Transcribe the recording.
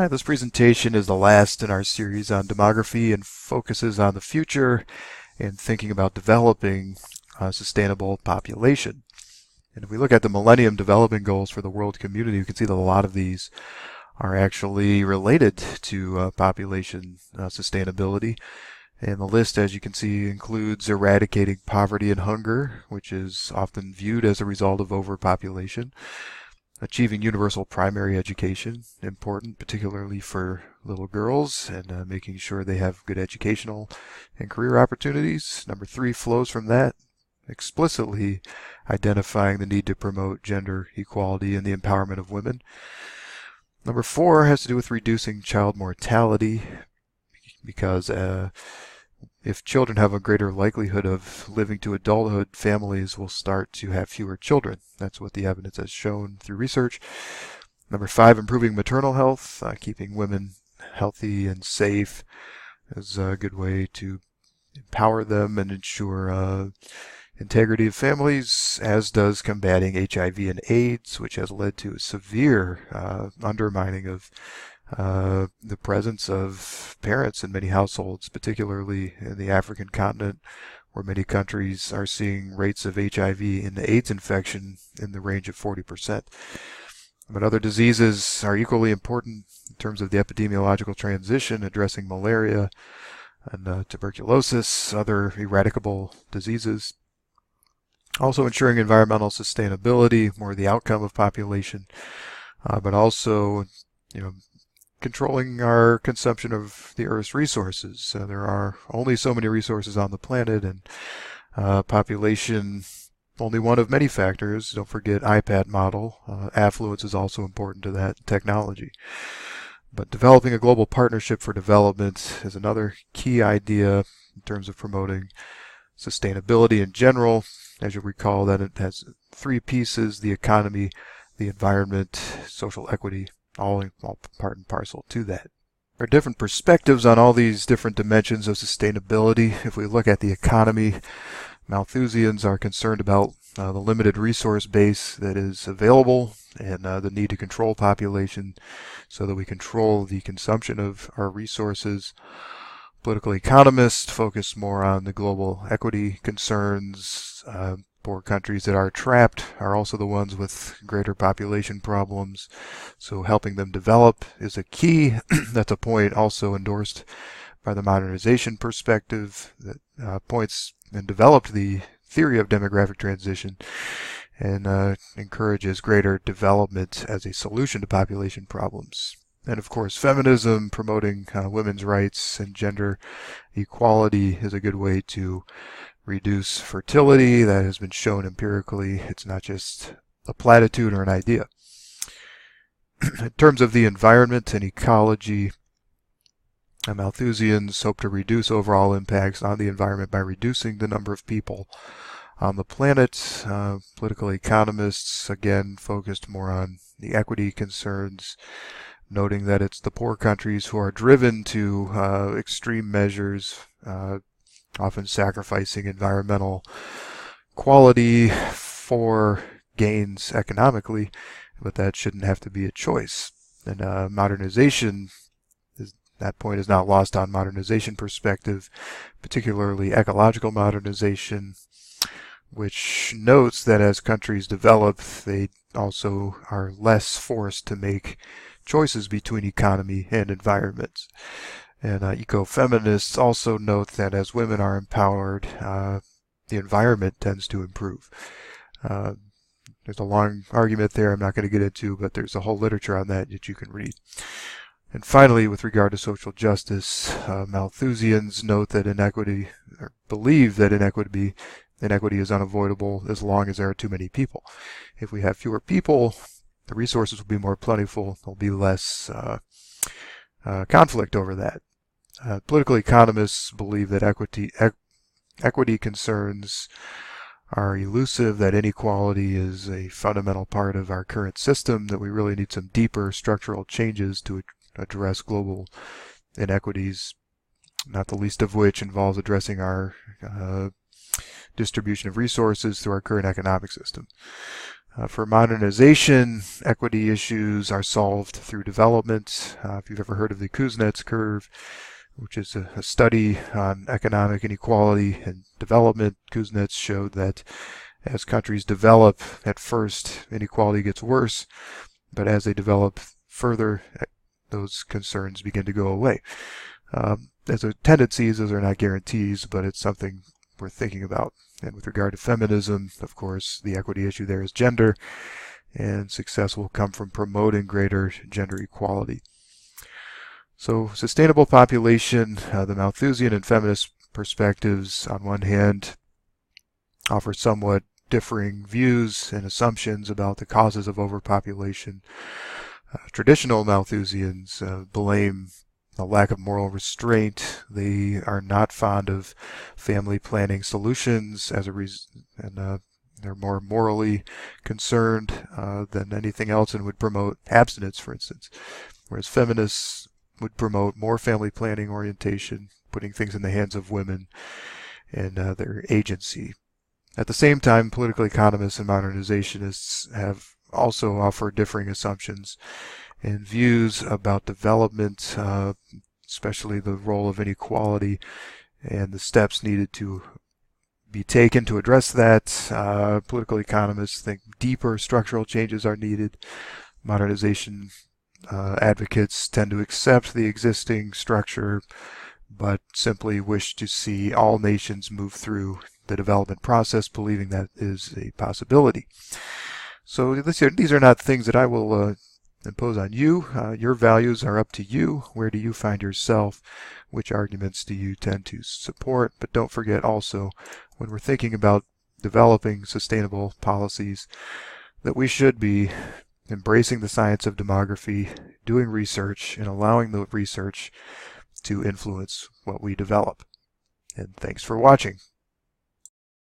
Hi, this presentation is the last in our series on demography and focuses on the future and thinking about developing a sustainable population. And if we look at the Millennium Development Goals for the world community, we can see that a lot of these are actually related to population sustainability. And the list, as you can see, includes eradicating poverty and hunger, which is often viewed as a result of overpopulation. Achieving universal primary education, important particularly for little girls, and making sure they have good educational and career opportunities. Number 3 flows from that, explicitly identifying the need to promote gender equality and the empowerment of women. Number 4 has to do with reducing child mortality, because if children have a greater likelihood of living to adulthood, families will start to have fewer children. That's what the evidence has shown through research. Number 5, improving maternal health, keeping women healthy and safe is a good way to empower them and ensure integrity of families, as does combating HIV and AIDS, which has led to a severe undermining of the presence of parents in many households, particularly in the African continent, where many countries are seeing rates of HIV and AIDS infection in the range of 40%. But other diseases are equally important in terms of the epidemiological transition, addressing malaria and tuberculosis, other eradicable diseases. Also ensuring environmental sustainability, more the outcome of population, but also, controlling our consumption of the Earth's resources. There are only so many resources on the planet, and population only one of many factors. Don't forget iPad model. Affluence is also important to that technology. But developing a global partnership for development is another key idea in terms of promoting sustainability in general. As you'll recall, that it has 3 pieces: the economy, the environment, social equity, all part and parcel to that. There are different perspectives on all these different dimensions of sustainability. If we look at the economy, Malthusians are concerned about the limited resource base that is available and the need to control population so that we control the consumption of our resources. Political economists focus more on the global equity concerns. Poor countries that are trapped are also the ones with greater population problems, so helping them develop is a key. That's a point also endorsed by the modernization perspective that points and developed the theory of demographic transition and encourages greater development as a solution to population problems. And of course, feminism, promoting women's rights and gender equality, is a good way to reduce fertility. That has been shown empirically. It's not just a platitude or an idea. In terms of the environment and ecology, Malthusians hope to reduce overall impacts on the environment by reducing the number of people on the planet. Political economists, again, focused more on the equity concerns, noting that it's the poor countries who are driven to extreme measures, often sacrificing environmental quality for gains economically, but that shouldn't have to be a choice. And modernization, that point is not lost on modernization perspective, particularly ecological modernization, which notes that as countries develop, they also are less forced to make choices between economy and environment. And ecofeminists also note that as women are empowered, the environment tends to improve. There's a long argument there I'm not going to get into, but there's a whole literature on that you can read. And finally, with regard to social justice, Malthusians note that inequity, or believe that inequity is unavoidable as long as there are too many people. If we have fewer people, the resources will be more plentiful. There'll be less conflict over that. Political economists believe that equity concerns are elusive, that inequality is a fundamental part of our current system, that we really need some deeper structural changes to address global inequities, not the least of which involves addressing our distribution of resources through our current economic system. For modernization, equity issues are solved through development. If you've ever heard of the Kuznets curve, which is a study on economic inequality and development, Kuznets showed that as countries develop, at first inequality gets worse, but as they develop further, those concerns begin to go away. As a tendencies, those are not guarantees, but it's something worth thinking about. And with regard to feminism, of course, the equity issue there is gender, and success will come from promoting greater gender equality. So sustainable population, the Malthusian and feminist perspectives on one hand offer somewhat differing views and assumptions about the causes of overpopulation. Traditional Malthusians blame a lack of moral restraint. They are not fond of family planning solutions as a reason, and they're more morally concerned than anything else and would promote abstinence, for instance. Whereas feminists would promote more family planning orientation, putting things in the hands of women and their agency. At the same time, political economists and modernizationists have also offered differing assumptions and views about development, especially the role of inequality and the steps needed to be taken to address that. Political economists think deeper structural changes are needed. Modernization advocates tend to accept the existing structure, but simply wish to see all nations move through the development process, believing that is a possibility. So these are not things that I will impose on you. Your values are up to you. Where do you find yourself? Which arguments do you tend to support? But don't forget also, when we're thinking about developing sustainable policies, that we should be embracing the science of demography, doing research, and allowing the research to influence what we develop. And thanks for watching.